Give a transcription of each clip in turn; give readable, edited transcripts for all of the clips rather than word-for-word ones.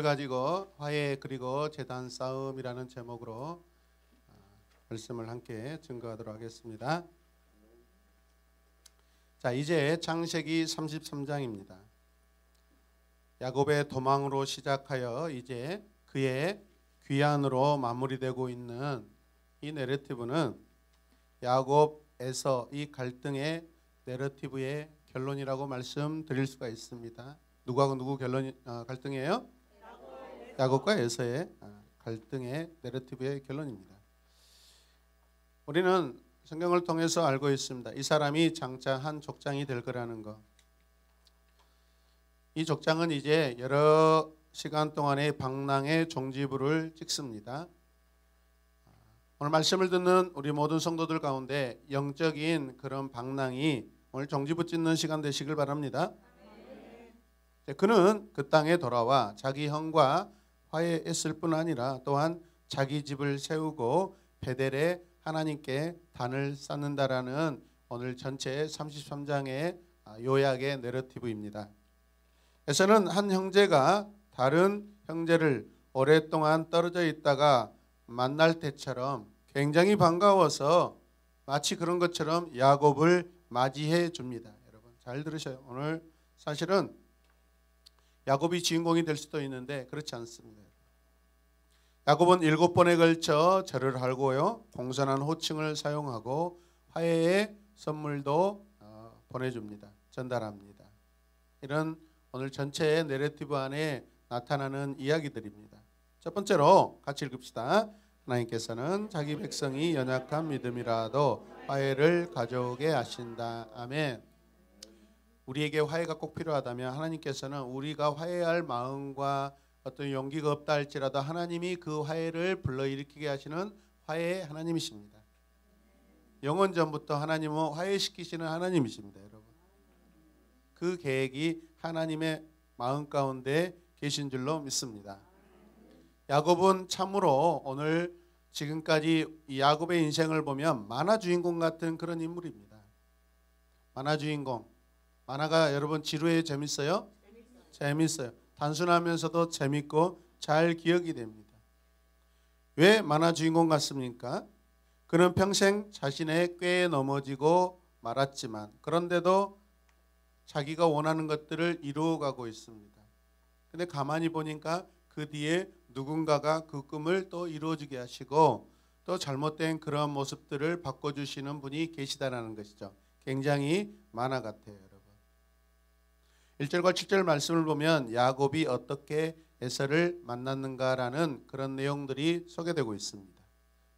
가지고 화해 그리고 재단 싸움이라는 제목으로 말씀을 함께 증거하도록 하겠습니다. 자, 이제 창세기 33장입니다. 야곱의 도망으로 시작하여 이제 그의 귀환으로 마무리되고 있는 이 내러티브는 야곱, 에서 이 갈등의 내러티브의 결론이라고 말씀드릴 수가 있습니다. 누구하고 누구 갈등이에요? 야곱과 에서의 갈등의 내러티브의 결론입니다. 우리는 성경을 통해서 알고 있습니다. 이 사람이 장차 한 족장이 될 거라는 것. 이 족장은 이제 여러 시간 동안의 방랑의 종지부를 찍습니다. 오늘 말씀을 듣는 우리 모든 성도들 가운데 영적인 그런 방랑이 오늘 종지부 찍는 시간 되시길 바랍니다. 그는 그 땅에 돌아와 자기 형과 화해했을 뿐 아니라 또한 자기 집을 세우고 베델에 하나님께 단을 쌓는다라는 오늘 전체 33장의 요약의 내러티브입니다. 에서는 한 형제가 다른 형제를 오랫동안 떨어져 있다가 만날 때처럼 굉장히 반가워서 마치 그런 것처럼 야곱을 맞이해 줍니다. 여러분 잘 들으셔요. 오늘 사실은 야곱이 주인공이 될 수도 있는데 그렇지 않습니다. 야곱은 7번에 걸쳐 절을 하고요, 공손한 호칭을 사용하고 화해의 선물도 보내줍니다. 전달합니다. 이런 오늘 전체의 내러티브 안에 나타나는 이야기들입니다. 첫 번째로 같이 읽읍시다. 하나님께서는 자기 백성이 연약한 믿음이라도 화해를 가져오게 하신다. 아멘. 우리에게 화해가 꼭 필요하다면 하나님께서는 우리가 화해할 마음과 어떤 용기가 없다 할지라도 하나님이 그 화해를 불러일으키게 하시는 화해의 하나님이십니다. 영원 전부터 하나님은 화해시키시는 하나님이십니다. 여러분, 그 계획이 하나님의 마음 가운데 계신 줄로 믿습니다. 야곱은 참으로 오늘 지금까지 이 야곱의 인생을 보면 만화 주인공 같은 그런 인물입니다. 만화 주인공. 만화가 여러분 지루해요? 재밌어요? 재밌어요. 단순하면서도 재밌고 잘 기억이 됩니다. 왜 만화 주인공 같습니까? 그는 평생 자신의 꾀에 넘어지고 말았지만 그런데도 자기가 원하는 것들을 이루어가고 있습니다. 근데 가만히 보니까 그 뒤에 누군가가 그 꿈을 또 이루어지게 하시고 또 잘못된 그런 모습들을 바꿔주시는 분이 계시다는 것이죠. 굉장히 만화 같아요. 1절과 7절 말씀을 보면 야곱이 어떻게 에서를 만났는가라는 그런 내용들이 소개되고 있습니다.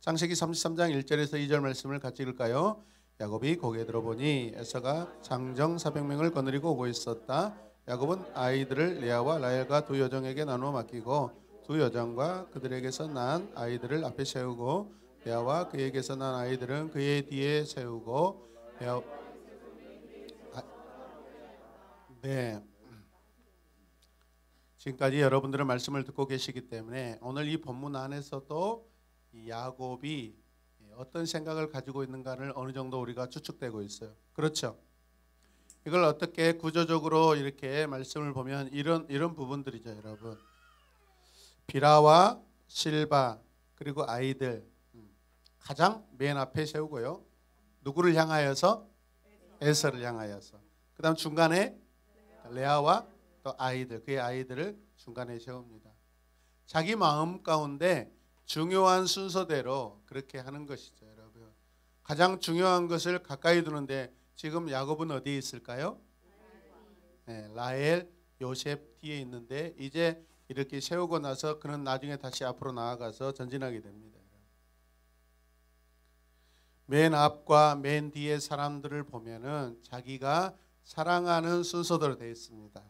창세기 33장 1절에서 2절 말씀을 같이 읽을까요? 야곱이 고개 들어보니 에서가 장정 400명을 거느리고 오고 있었다. 야곱은 아이들을 레아와 라헬과 두 여종에게 나누어 맡기고 두 여종과 그들에게서 난 아이들을 앞에 세우고 레아와 그에게서 난 아이들은 그의 뒤에 세우고 네, 지금까지 여러분들은 말씀을 듣고 계시기 때문에 오늘 이 본문 안에서도 이 야곱이 어떤 생각을 가지고 있는가를 어느 정도 우리가 추측되고 있어요. 그렇죠? 이걸 어떻게 구조적으로 이렇게 말씀을 보면 이런 부분들이죠, 여러분. 비라와 실바 그리고 아이들 가장 맨 앞에 세우고요. 누구를 향하여서? 에서를 향하여서. 그다음 중간에 레아와 또 아이들, 그의 아이들을 중간에 세웁니다. 자기 마음 가운데 중요한 순서대로 그렇게 하는 것이죠, 여러분. 가장 중요한 것을 가까이 두는데 지금 야곱은 어디에 있을까요? 네, 라헬, 요셉 뒤에 있는데 이제 이렇게 세우고 나서 그는 나중에 다시 앞으로 나아가서 전진하게 됩니다. 맨 앞과 맨 뒤의 사람들을 보면은 자기가 사랑하는 순서대로 되어 있습니다.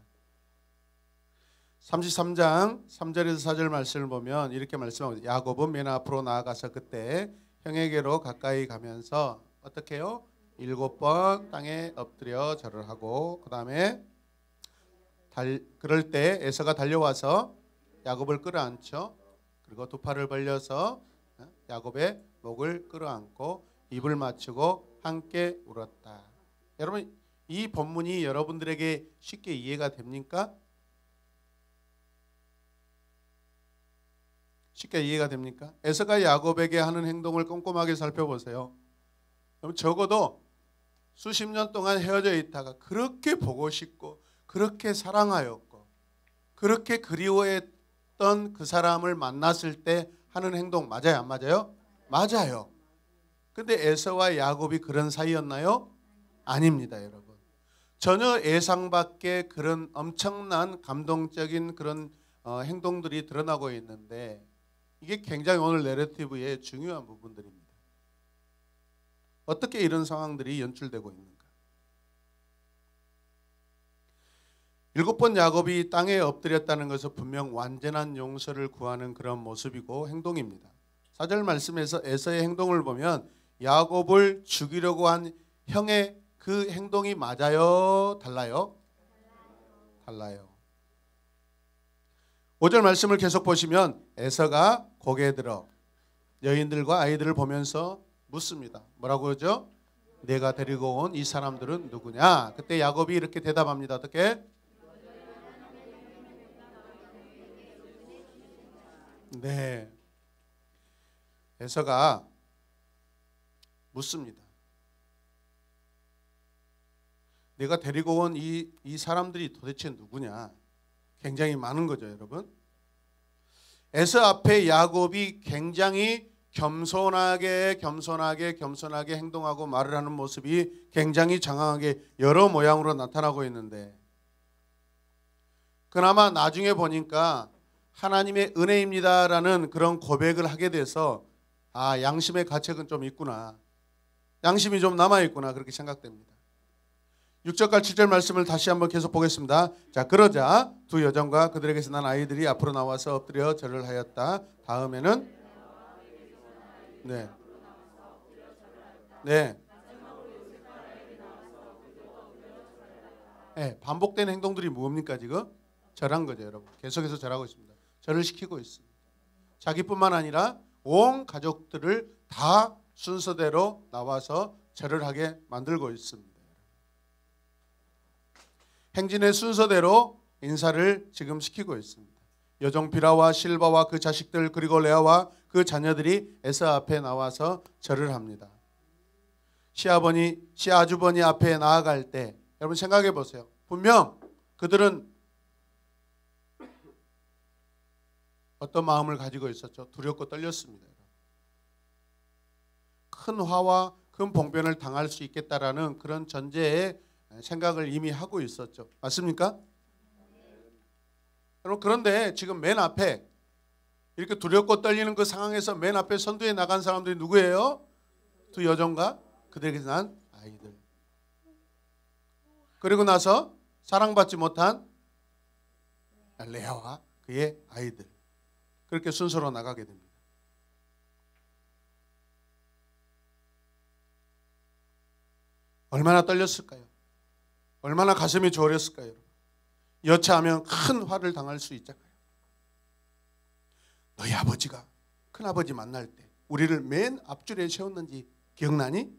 33장 3절에서 4절 말씀을 보면 이렇게 말씀하고 야곱은 맨 앞으로 나아가서 그때 형에게로 가까이 가면서 어떻게 해요? 7번 땅에 엎드려 절을 하고 그 다음에 그럴 때 에서가 달려와서 야곱을 끌어안죠. 그리고 두 팔을 벌려서 야곱의 목을 끌어안고 입을 맞추고 함께 울었다. 여러분 이 본문이 여러분들에게 쉽게 이해가 됩니까? 쉽게 이해가 됩니까? 에서가 야곱에게 하는 행동을 꼼꼼하게 살펴보세요. 그럼 적어도 수십 년 동안 헤어져 있다가 그렇게 보고 싶고 그렇게 사랑하였고 그렇게 그리워했던 그 사람을 만났을 때 하는 행동 맞아요? 안 맞아요? 맞아요. 근데 에서와 야곱이 그런 사이였나요? 아닙니다, 여러분. 전혀 예상 밖의 그런 엄청난 감동적인 그런 행동들이 드러나고 있는데 이게 굉장히 오늘 내러티브의 중요한 부분들입니다. 어떻게 이런 상황들이 연출되고 있는가? 7번 야곱이 땅에 엎드렸다는 것은 분명 완전한 용서를 구하는 그런 모습이고 행동입니다. 4절 말씀에서 에서의 행동을 보면 야곱을 죽이려고 한 형의 그 행동이 맞아요? 달라요? 달라요. 5절 말씀을 계속 보시면 에서가 고개 들어 여인들과 아이들을 보면서 묻습니다. 뭐라고 그러죠? 내가 데리고 온 이 사람들은 누구냐? 그때 야곱이 이렇게 대답합니다. 어떻게? 네. 에서가 묻습니다. 내가 데리고 온 이 사람들이 도대체 누구냐? 굉장히 많은 거죠, 여러분. 에서 앞에 야곱이 굉장히 겸손하게 행동하고 말을 하는 모습이 굉장히 장황하게 여러 모양으로 나타나고 있는데 그나마 나중에 보니까 하나님의 은혜입니다라는 그런 고백을 하게 돼서 아, 양심의 가책은 좀 있구나. 양심이 좀 남아있구나. 그렇게 생각됩니다. 6절과 7절 말씀을 다시 한번 계속 보겠습니다. 자, 그러자 두 여종과 그들에게서 난 아이들이 앞으로 나와서 엎드려 절을 하였다. 다음에는 네, 반복되는 행동들이 뭡니까 지금? 절한 거죠, 여러분. 계속해서 절하고 있습니다. 절을 시키고 있습니다. 자기뿐만 아니라 온 가족들을 다 순서대로 나와서 절을 하게 만들고 있습니다. 행진의 순서대로 인사를 지금 시키고 있습니다. 여종 빌하와 실바와 그 자식들 그리고 레아와 그 자녀들이 에서 앞에 나와서 절을 합니다. 시아주버니 앞에 나아갈 때 여러분 생각해 보세요. 분명 그들은 어떤 마음을 가지고 있었죠? 두렵고 떨렸습니다. 큰 화와 큰 봉변을 당할 수 있겠다라는 그런 전제의 생각을 이미 하고 있었죠. 맞습니까? 여러분 그런데 지금 맨 앞에 이렇게 두렵고 떨리는 그 상황에서 맨 앞에 선두에 나간 사람들이 누구예요? 두 여종과 그들에게서 난 아이들. 그리고 나서 사랑받지 못한 레아와 그의 아이들. 그렇게 순서로 나가게 됩니다. 얼마나 떨렸을까요? 얼마나 가슴이 졸였을까요? 여차하면 큰 화를 당할 수 있잖아요. 너희 아버지가 큰아버지 만날 때 우리를 맨 앞줄에 세웠는지 기억나니?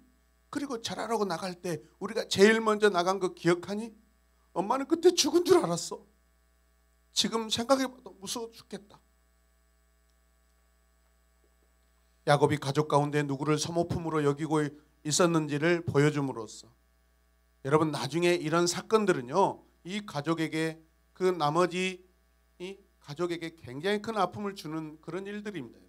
그리고 절하라고 나갈 때 우리가 제일 먼저 나간 거 기억하니? 엄마는 그때 죽은 줄 알았어. 지금 생각해봐도 무서워 죽겠다. 야곱이 가족 가운데 누구를 사모품으로 여기고 있었는지를 보여줌으로써 여러분 나중에 이런 사건들은요 이 가족에게 그 나머지 이 가족에게 굉장히 큰 아픔을 주는 그런 일들입니다.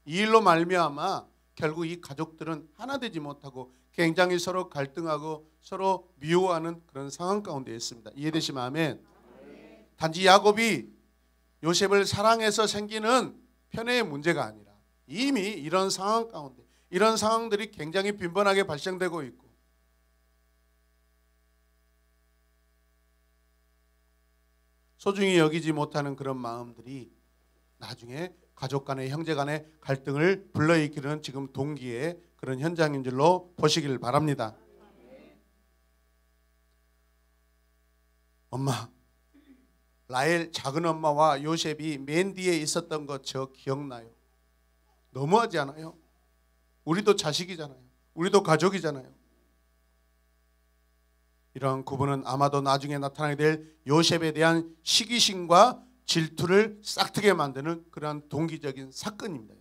이 일로 말미암아 결국 이 가족들은 하나 되지 못하고 굉장히 서로 갈등하고 서로 미워하는 그런 상황 가운데 있습니다. 이해되시면 아멘. 단지 야곱이 요셉을 사랑해서 생기는 편애의 문제가 아니라 이미 이런 상황 가운데 이런 상황들이 굉장히 빈번하게 발생되고 있고 소중히 여기지 못하는 그런 마음들이 나중에 가족 간의 형제 간의 갈등을 불러일으키는 지금 동기의 그런 현장인 줄로 보시길 바랍니다. 엄마, 라헬 작은 엄마와 요셉이 맨 뒤에 있었던 거 저 기억나요? 너무하지 않아요? 우리도 자식이잖아요. 우리도 가족이잖아요. 이러한 구분은 아마도 나중에 나타나게 될 요셉에 대한 시기심과 질투를 싹트게 만드는 그러한 동기적인 사건입니다.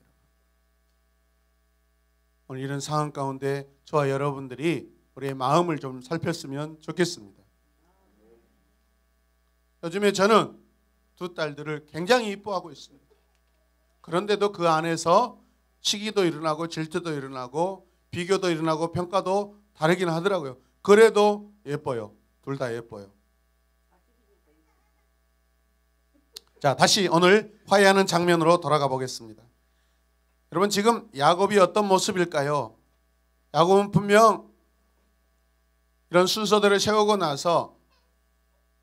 오늘 이런 상황 가운데 저와 여러분들이 우리의 마음을 좀 살폈으면 좋겠습니다. 요즘에 저는 두 딸들을 굉장히 이뻐하고 있습니다. 그런데도 그 안에서 시기도 일어나고 질투도 일어나고 비교도 일어나고 평가도 다르긴 하더라고요. 그래도 예뻐요. 둘 다 예뻐요. 자, 다시 오늘 화해하는 장면으로 돌아가 보겠습니다. 여러분, 지금 야곱이 어떤 모습일까요? 야곱은 분명 이런 순서대로 세우고 나서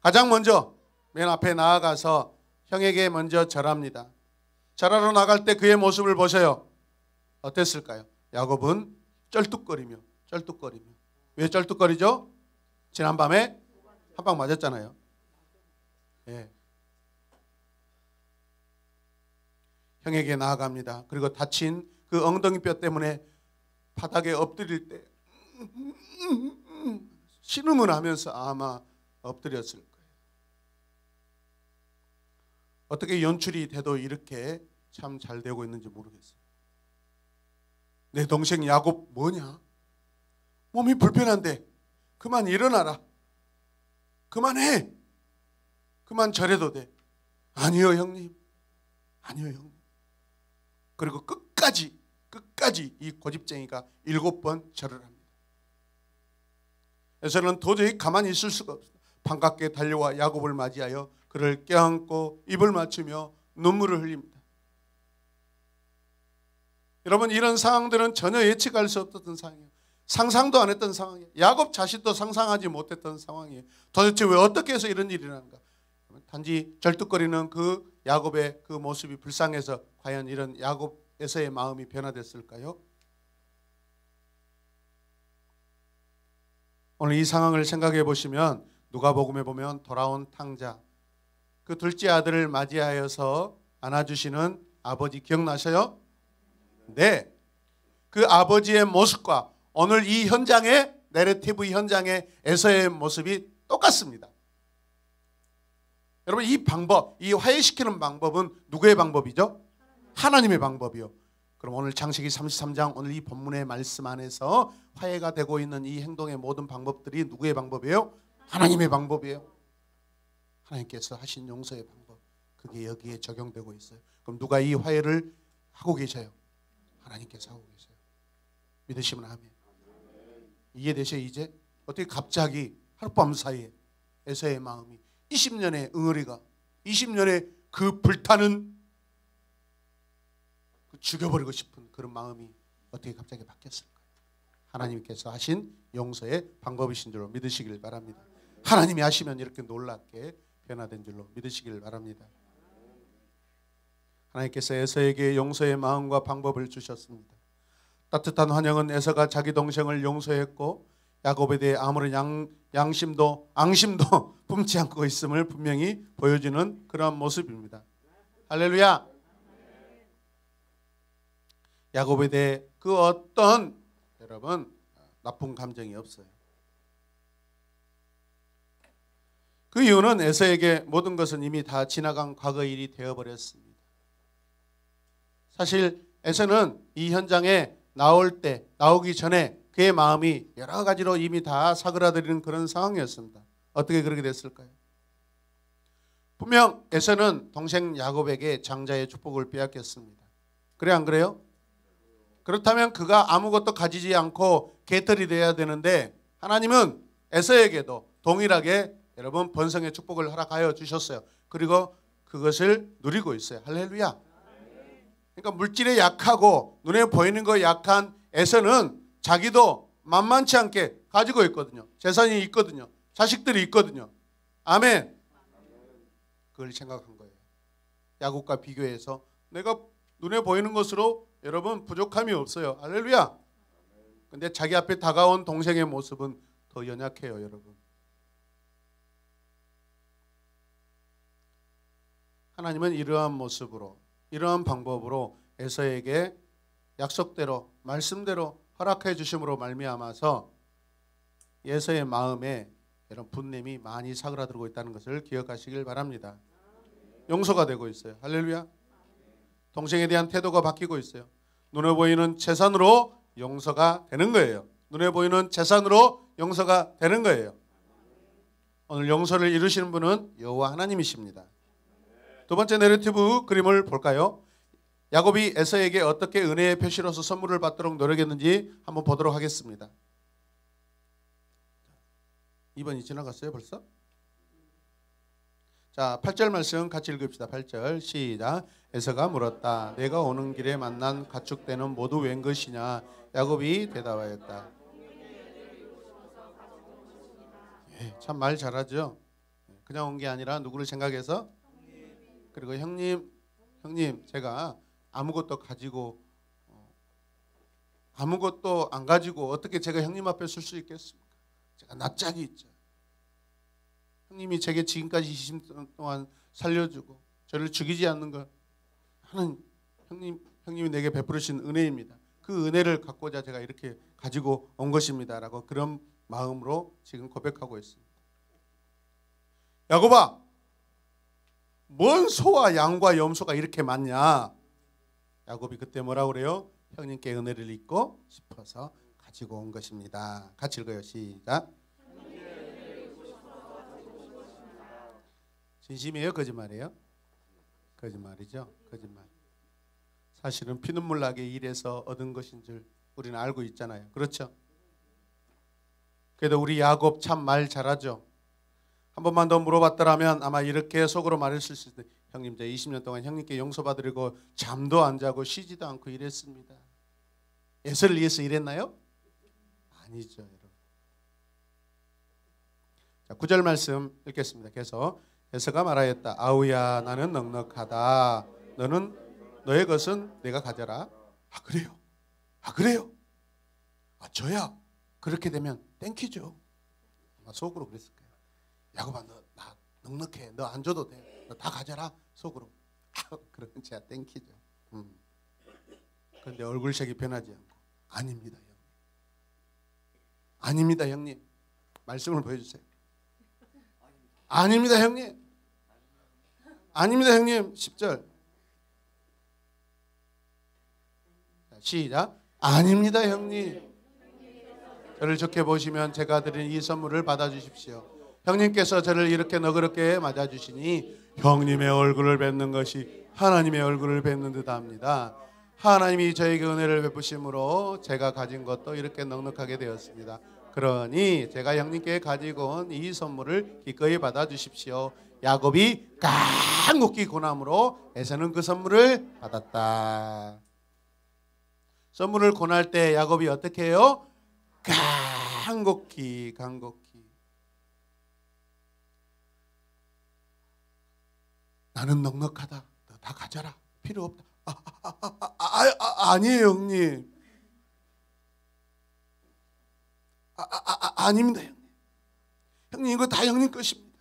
가장 먼저 맨 앞에 나아가서 형에게 먼저 절합니다. 절하러 나갈 때 그의 모습을 보세요. 어땠을까요? 야곱은 쩔뚝거리며 왜 쩔뚝거리죠? 지난밤에 한 방 맞았잖아요. 예. 형에게 나아갑니다. 그리고 다친 그 엉덩이 뼈 때문에 바닥에 엎드릴 때 신음을 하면서 아마 엎드렸을 거예요. 어떻게 연출이 돼도 이렇게 참 잘 되고 있는지 모르겠어요. 내 동생 야곱 뭐냐? 몸이 불편한데 그만 일어나라. 그만해. 그만 절해도 돼. 아니요 형님. 아니요 형님. 그리고 끝까지 이 고집쟁이가 7번 절을 합니다. 에서는 도저히 가만히 있을 수가 없어요. 반갑게 달려와 야곱을 맞이하여 그를 껴안고 입을 맞추며 눈물을 흘립니다. 여러분, 이런 상황들은 전혀 예측할 수 없었던 상황이에요. 상상도 안 했던 상황이에요. 야곱 자신도 상상하지 못했던 상황이에요. 도대체 왜 어떻게 해서 이런 일이 일어나는가? 단지 절뚝거리는 그 야곱의 그 모습이 불쌍해서 과연 이런 야곱에서의 마음이 변화됐을까요? 오늘 이 상황을 생각해 보시면 누가복음에 보면 돌아온 탕자, 그 둘째 아들을 맞이하여서 안아주시는 아버지 기억나셔요? 네. 그 아버지의 모습과 오늘 이 현장의 내러티브 현장의 에서의 모습이 똑같습니다. 여러분, 이 방법, 이 화해시키는 방법은 누구의 방법이죠? 하나님의 방법이요. 그럼 오늘 창세기 33장 오늘 이 본문의 말씀 안에서 화해가 되고 있는 이 행동의 모든 방법들이 누구의 방법이에요? 하나님의 방법이에요. 하나님께서 하신 용서의 방법, 그게 여기에 적용되고 있어요. 그럼 누가 이 화해를 하고 계셔요? 하나님께서 하고 계세요. 믿으시면 아멘. 이해되셔요? 이제 어떻게 갑자기 하룻밤 사이에 에서의 마음이 20년의 응어리가 20년의 그 불타는 그 죽여버리고 싶은 그런 마음이 어떻게 갑자기 바뀌었을까요? 하나님께서 하신 용서의 방법이신 줄로 믿으시길 바랍니다. 하나님이 하시면 이렇게 놀랍게 변화된 줄로 믿으시길 바랍니다. 하나님께서 에서에게 용서의 마음과 방법을 주셨습니다. 따뜻한 환영은 에서가 자기 동생을 용서했고 야곱에 대해 아무런 양심도 앙심도 품지 않고 있음을 분명히 보여주는 그러한 모습입니다. 할렐루야. 야곱에 대해 그 어떤 여러분 나쁜 감정이 없어요. 그 이유는 에서에게 모든 것은 이미 다 지나간 과거 일이 되어버렸습니다. 사실 에서는 이 현장에 나오기 전에 그의 마음이 여러 가지로 이미 다 사그라들이는 그런 상황이었습니다. 어떻게 그렇게 됐을까요? 분명 에서는 동생 야곱에게 장자의 축복을 빼앗겼습니다. 그래 안 그래요? 그렇다면 그가 아무것도 가지지 않고 개털이 되어야 되는데 하나님은 에서에게도 동일하게 여러분 번성의 축복을 허락하여 주셨어요. 그리고 그것을 누리고 있어요. 할렐루야. 그러니까 물질에 약하고 눈에 보이는 거 약한 에서는 자기도 만만치 않게 가지고 있거든요. 재산이 있거든요. 자식들이 있거든요. 아멘. 그걸 생각한 거예요. 야곱과 비교해서 내가 눈에 보이는 것으로 여러분 부족함이 없어요. 할렐루야. 근데 자기 앞에 다가온 동생의 모습은 더 연약해요, 여러분. 하나님은 이러한 모습으로 이러한 방법으로 에서에게 약속대로 말씀대로 허락해 주심으로 말미암아서 에서의 마음에 이런 분냄이 많이 사그라들고 있다는 것을 기억하시길 바랍니다. 용서가 되고 있어요. 할렐루야. 동생에 대한 태도가 바뀌고 있어요. 눈에 보이는 재산으로 용서가 되는 거예요. 눈에 보이는 재산으로 용서가 되는 거예요. 오늘 용서를 이루시는 분은 여호와 하나님이십니다. 두 번째 내러티브 그림을 볼까요? 야곱이 에서에게 어떻게 은혜의 표시로서 선물을 받도록 노력했는지 한번 보도록 하겠습니다. 2번이 지나갔어요 벌써? 자, 8절 말씀 같이 읽읍시다. 8절 시작. 에서가 물었다. 내가 오는 길에 만난 가축대는 모두 웬 것이냐? 야곱이 대답하였다. 참 말 잘하죠. 그냥 온 게 아니라 누구를 생각해서? 그리고 형님 제가 아무것도 안 가지고 어떻게 제가 형님 앞에 설 수 있겠습니까? 제가 낯짝이 있죠. 형님이 제게 지금까지 20년 동안 살려주고 저를 죽이지 않는 걸 하는 형님이 내게 베푸르신 은혜입니다. 그 은혜를 갖고자 제가 이렇게 가지고 온 것입니다라고 그런 마음으로 지금 고백하고 있습니다. 야곱아, 뭔 소와 양과 염소가 이렇게 많냐? 야곱이 그때 뭐라고 그래요? 형님께 은혜를 잊고 싶어서 가지고 온 것입니다. 같이 읽어요. 시작. 진심이에요? 거짓말이에요? 거짓말이죠. 거짓말. 사실은 피눈물 나게 일해서 얻은 것인 줄 우리는 알고 있잖아요. 그렇죠? 그래도 우리 야곱 참 말 잘하죠. 한 번만 더 물어봤더라면 아마 이렇게 속으로 말했을 수 있어요. 형님, 제 20년 동안 형님께 용서받으려고 잠도 안 자고 쉬지도 않고 일했습니다. 에서를 위해서 일했나요? 아니죠, 여러분. 자, 9절 말씀 읽겠습니다. 계속. 에서가 말하였다. 아우야, 나는 넉넉하다. 너의 것은 내가 가져라. 아, 그래요? 아, 그래요? 아, 저야 그렇게 되면 땡키죠. 아마 속으로 그랬을 거예요. 야곱아, 너 나 넉넉해. 너 안 줘도 돼. 너 다 가져라. 속으로. 그러면 제가 땡키죠. 그런데 얼굴색이 변하지 않고 아닙니다, 형님. 아닙니다, 형님. 말씀을 보여주세요. 아닙니다, 형님. 아닙니다, 형님. 10절 시작. 아닙니다, 형님. 저를 좋게 보시면 제가 드린 이 선물을 받아주십시오. 형님께서 저를 이렇게 너그럽게 맞아주시니 형님의 얼굴을 뵙는 것이 하나님의 얼굴을 뵙는 듯합니다. 하나님이 저에게 은혜를 베푸심으로 제가 가진 것도 이렇게 넉넉하게 되었습니다. 그러니 제가 형님께 가지고 온 이 선물을 기꺼이 받아주십시오. 야곱이 간곡히 고남으로 에서는 그 선물을 받았다. 선물을 권할 때 야곱이 어떻게 해요? 간곡히. 나는 넉넉하다. 너 다 가져라. 필요 없다. 아니에요, 형님. 아닙니다, 형님. 형님, 이거 다 형님 것입니다.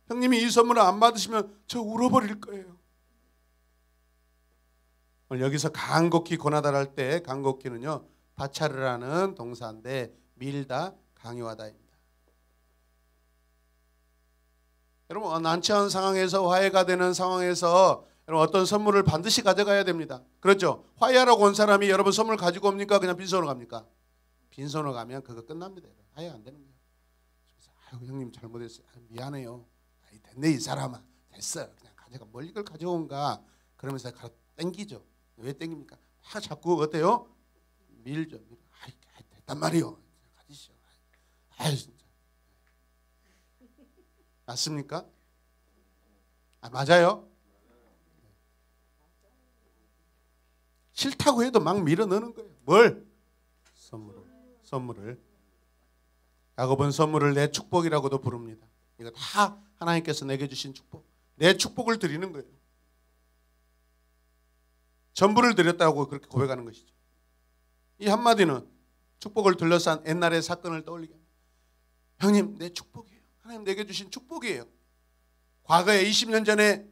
형님이 이 선물을 안 받으시면 저 울어버릴 거예요. 오늘 여기서 간곡히 권하다 할 때 간곡히는요, 바차르라는 동사인데 밀다, 강요하다입니다. 여러분, 난처한 상황에서 화해가 되는 상황에서 여러분 어떤 선물을 반드시 가져가야 됩니다. 그렇죠? 화해하라고 온 사람이 여러분 선물 가지고 옵니까? 그냥 빈손으로 갑니까? 빈손으로 가면 그거 끝납니다. 화해 안 되는 거예요. 그래서 아유, 형님 잘못했어요. 미안해요. 됐네, 이 사람아. 됐어. 그냥 가져가. 뭘 이걸 가져온가? 그러면서 땡기죠. 왜 땡깁니까? 자꾸 어때요? 밀죠. 됐단 말이요. 가지시오. 아이, 진짜. 맞습니까? 아, 맞아요? 싫다고 해도 막 밀어 넣는 거예요. 뭘? 선물을. 야곱은 선물을 내 축복이라고도 부릅니다. 이거 다 하나님께서 내게 주신 축복. 내 축복을 드리는 거예요. 전부를 드렸다고 그렇게 고백하는 것이죠. 이 한마디는 축복을 둘러싼 옛날의 사건을 떠올리게 합니다. 형님, 내 축복이에요. 하나님 내게 주신 축복이에요. 과거에 20년 전에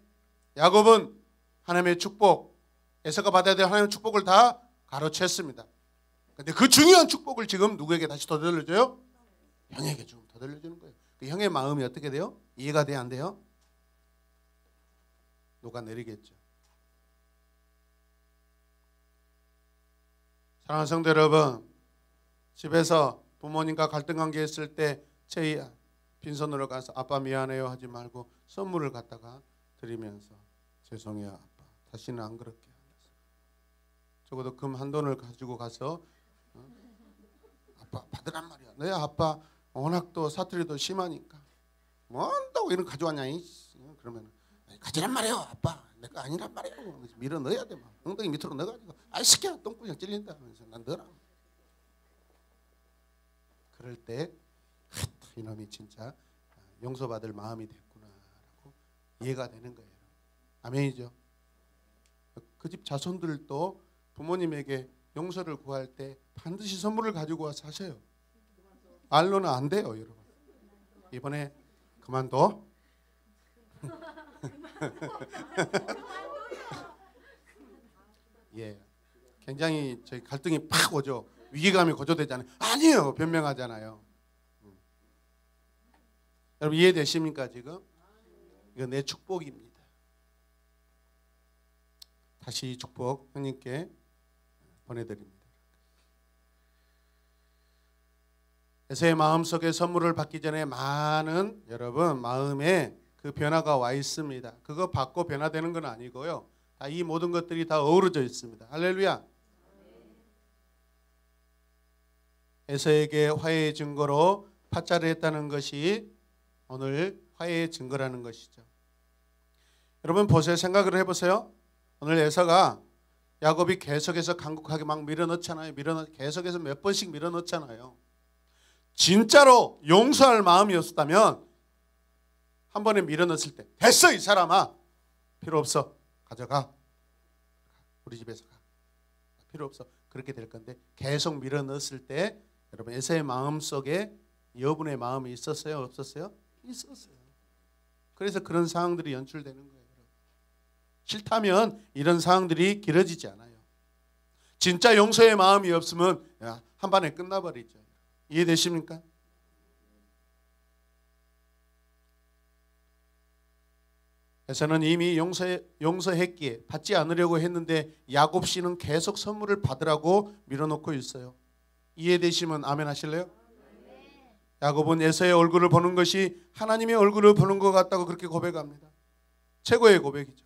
야곱은 하나님의 축복, 에서가 받아야 될 하나님의 축복을 다 가로챘습니다. 그런데 그 중요한 축복을 지금 누구에게 다시 더 돌려줘요? 형에게 좀 더 돌려주는 거예요. 그 형의 마음이 어떻게 돼요? 이해가 돼요? 안 돼요? 녹아내리겠죠. 사랑하는 성도 여러분, 집에서 부모님과 갈등 관계 있을 때 제 빈손으로 가서 아빠 미안해요 하지 말고 선물을 갖다가 드리면서 죄송해요 아빠, 다시는 안 그렇게 하면서 적어도 금 한 돈을 가지고 가서 아빠 받으란 말이야. 내 아빠 워낙 또 사투리도 심하니까 뭔다고 이런 가져왔냐 그러면 가지란 말이에요 아빠, 내가 아니란 말이에요. 밀어 넣어야 돼. 막 엉덩이 밑으로 넣어가지고 아이 새끼야 똥구녕 찔린다 하면서 난 넣어라. 그럴 때 이놈이 진짜 용서받을 마음이 됐구나라고 이해가 되는 거예요. 아멘이죠. 그 집 자손들도 부모님에게 용서를 구할 때 반드시 선물을 가지고 와서 하셔요. 알로는 안 돼요, 여러분. 이번에 그만둬. 예, 굉장히 저희 갈등이 팍 오죠. 위기감이 고조되잖아요. 아니에요, 변명하잖아요. 여러분 이해되십니까 지금? 이거 내 축복입니다. 다시 축복 형님께 보내드립니다. 에서의 마음속에 선물을 받기 전에 많은 여러분 마음에 그 변화가 와 있습니다. 그거 받고 변화되는 건 아니고요. 다 이 모든 것들이 다 어우러져 있습니다. 할렐루야. 에서에게 화해의 증거로 파짜를 했다는 것이 오늘 화해의 증거라는 것이죠. 여러분 보세요. 생각을 해보세요. 오늘 에서가 야곱이 계속해서 간곡하게 막 밀어넣잖아요. 계속해서 몇 번씩 밀어넣잖아요. 진짜로 용서할 마음이었다면 한 번에 밀어넣었을 때 됐어 이 사람아, 필요 없어, 가져가, 우리 집에서 가, 필요 없어, 그렇게 될 건데 계속 밀어넣었을 때 여러분 에서의 마음속에 여분의 마음이 있었어요? 없었어요? 있었어요. 그래서 그런 상황들이 연출되는 거예요. 싫다면 이런 상황들이 길어지지 않아요. 진짜 용서의 마음이 없으면 한 번에 끝나버리죠. 이해되십니까? 에서는 이미 용서했기에 받지 않으려고 했는데 야곱 씨는 계속 선물을 받으라고 밀어놓고 있어요. 이해되시면 아멘 하실래요? 야곱은 에서의 얼굴을 보는 것이 하나님의 얼굴을 보는 것 같다고 그렇게 고백합니다. 최고의 고백이죠.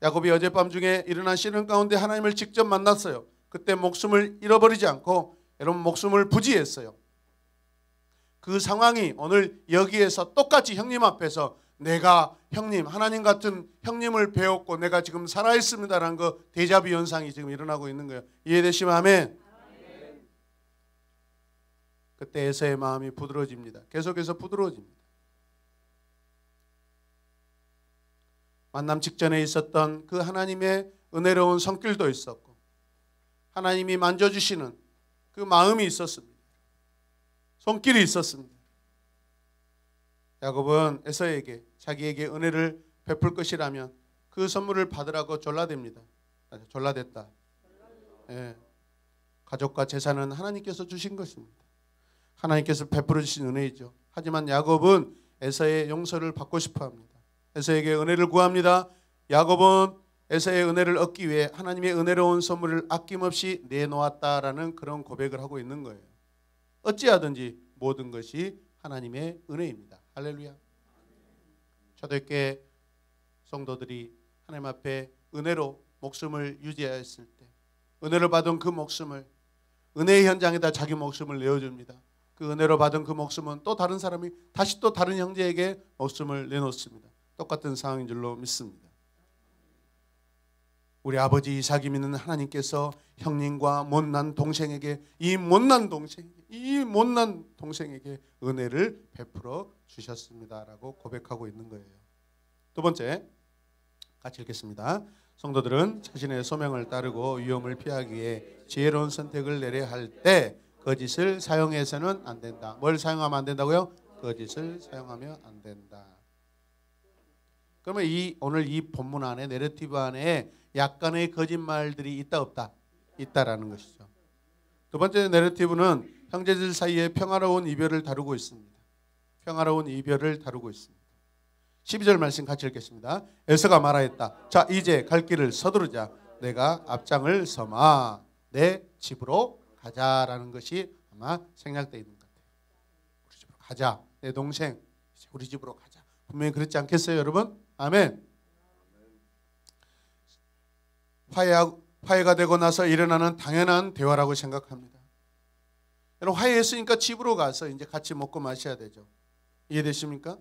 야곱이 어젯밤 중에 일어난 시름 가운데 하나님을 직접 만났어요. 그때 목숨을 잃어버리지 않고 여러분 목숨을 부지했어요. 그 상황이 오늘 여기에서 똑같이 형님 앞에서 내가 형님, 하나님 같은 형님을 배웠고 내가 지금 살아있습니다라는 그 데자뷰 현상이 지금 일어나고 있는 거예요. 이해되시면 아멘. 그때 에서의 마음이 부드러워집니다. 계속해서 부드러워집니다. 만남 직전에 있었던 그 하나님의 은혜로운 손길도 있었고 하나님이 만져주시는 그 마음이 있었습니다. 손길이 있었습니다. 야곱은 에서에게 자기에게 은혜를 베풀 것이라면 그 선물을 받으라고 졸라댑니다. 졸라댔다. 예. 가족과 재산은 하나님께서 주신 것입니다. 하나님께서 베풀어 주신 은혜이죠. 하지만 야곱은 에서의 용서를 받고 싶어 합니다. 에서에게 은혜를 구합니다. 야곱은 에서의 은혜를 얻기 위해 하나님의 은혜로운 선물을 아낌없이 내놓았다라는 그런 고백을 하고 있는 거예요. 어찌하든지 모든 것이 하나님의 은혜입니다. 할렐루야. 초대교회 성도들이 하나님 앞에 은혜로 목숨을 유지하였을 때 은혜를 받은 그 목숨을 은혜의 현장에다 자기 목숨을 내어줍니다. 그 은혜로 받은 그 목숨은 또 다른 사람이 다시 또 다른 형제에게 목숨을 내놓습니다. 똑같은 상황인 줄로 믿습니다. 우리 아버지 이삭이 믿는 하나님께서 형님과 못난 동생에게 이 못난 동생에게 은혜를 베풀어 주셨습니다라고 고백하고 있는 거예요. 두 번째, 같이 읽겠습니다. 성도들은 자신의 소명을 따르고 위험을 피하기 위해 지혜로운 선택을 내려야 할 때 거짓을 사용해서는 안 된다. 뭘 사용하면 안 된다고요? 거짓을 사용하면 안 된다. 그러면 오늘 이 본문 안에 내러티브 안에 약간의 거짓말들이 있다 없다? 있다라는 것이죠. 두 번째 내러티브는 형제들 사이에 평화로운 이별을 다루고 있습니다. 평화로운 이별을 다루고 있습니다. 12절 말씀 같이 읽겠습니다. 에서가 말하였다. 자, 이제 갈 길을 서두르자. 내가 앞장을 서마 내 집으로 가자라는 것이 아마 생략되어 있는 것 같아요. 우리 집으로 가자. 내 동생 이제 우리 집으로 가자. 분명히 그렇지 않겠어요, 여러분? 아멘. 화해가 되고 나서 일어나는 당연한 대화라고 생각합니다. 여러분, 화해했으니까 집으로 가서 이제 같이 먹고 마셔야 되죠. 이해되십니까?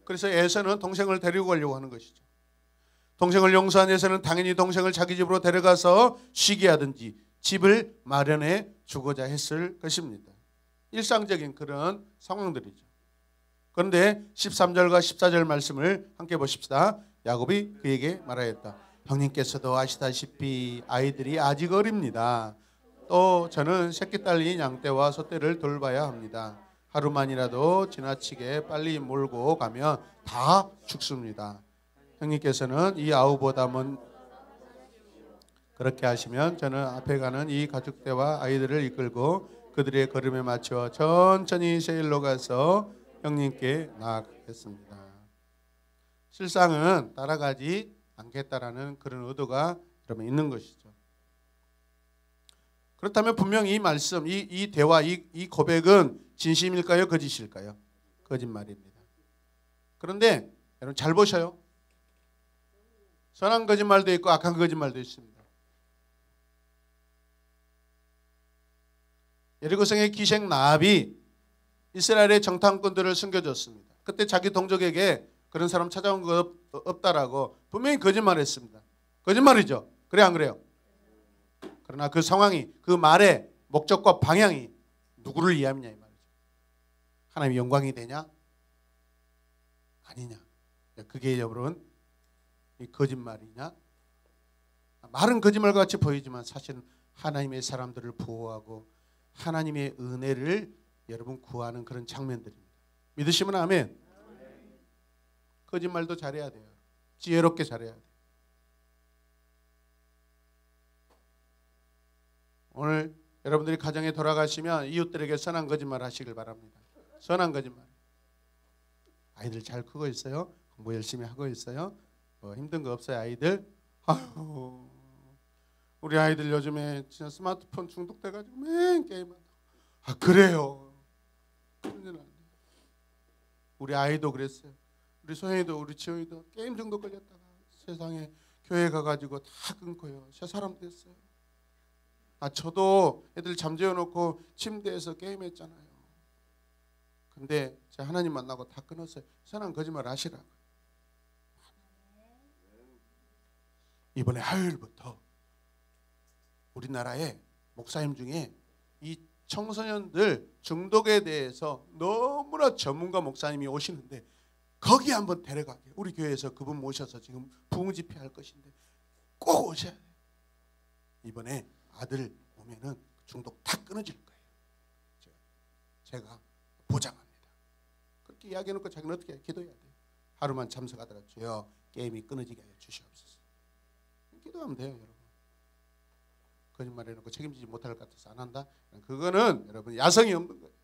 그래서 에서는 동생을 데리고 가려고 하는 것이죠. 동생을 용서한 에서는 당연히 동생을 자기 집으로 데려가서 쉬게 하든지 집을 마련해 주고자 했을 것입니다. 일상적인 그런 상황들이죠. 그런데 13절과 14절 말씀을 함께 보십시다. 야곱이 그에게 말하였다. 형님께서도 아시다시피 아이들이 아직 어립니다. 또 저는 새끼딸린 양떼와 소떼를 돌봐야 합니다. 하루만이라도 지나치게 빨리 몰고 가면 다 죽습니다. 형님께서는 이 아우보다 그렇게 하시면 저는 앞에 가는 이 가축대와 아이들을 이끌고 그들의 걸음에 맞춰 천천히 세일로 가서 형님께 나아가겠습니다. 실상은 따라가지 않겠다라는 그런 의도가 여러분 있는 것이죠. 그렇다면 분명히 이 말씀, 이 대화, 이 고백은 진심일까요? 거짓일까요? 거짓말입니다. 그런데 여러분 잘 보셔요. 선한 거짓말도 있고 악한 거짓말도 있습니다. 여리고성의 기생 라합이 이스라엘의 정탐꾼들을 숨겨줬습니다. 그때 자기 동족에게 그런 사람 찾아온 거 없다라고 분명히 거짓말했습니다. 거짓말이죠. 그래 안 그래요? 그러나 그 상황이, 그 말의 목적과 방향이 누구를 위함이냐 이 말이죠. 하나님의 영광이 되냐? 아니냐? 그게 여러분 이 거짓말이냐? 말은 거짓말같이 보이지만 사실은 하나님의 사람들을 보호하고 하나님의 은혜를 여러분 구하는 그런 장면들입니다. 믿으시면 아멘. 거짓말도 잘해야 돼요. 지혜롭게 잘해야 돼요. 오늘 여러분들이 가정에 돌아가시면 이웃들에게 선한 거짓말 하시길 바랍니다. 선한 거짓말. 아이들 잘 크고 있어요? 공부 열심히 하고 있어요? 뭐 힘든 거 없어요 아이들? 아유, 우리 아이들 요즘에 진짜 스마트폰 중독돼가지고 맨 게임한다. 아 그래요? 우리 아이도 그랬어요. 우리 소영이도 우리 지영이도 게임 중독 걸렸다가 세상에 교회 가가지고 다 끊고요. 새 사람 됐어요. 아 저도 애들 잠재워놓고 침대에서 게임했잖아요. 근데 제가 하나님 만나고 다 끊었어요. 선한 거짓말 하시라고. 이번에 화요일부터 우리나라에 목사님 중에 이 청소년들 중독에 대해서 너무나 전문가 목사님이 오시는데 거기 한번 데려가게. 우리 교회에서 그분 모셔서 지금 부흥 집회 할 것인데 꼭 오셔야 돼요. 이번에 아들 오면은 중독 다 끊어질 거예요. 제가 보장합니다. 그렇게 이야기해놓고 자기는 어떻게 해요? 기도해야 돼요. 하루만 참석하더라도 주여 게임이 끊어지게 하여 주시옵소서. 기도하면 돼요, 여러분. 거짓말 해놓고 책임지지 못할 것 같아서 안 한다? 그거는 여러분 야성이 없는 거예요.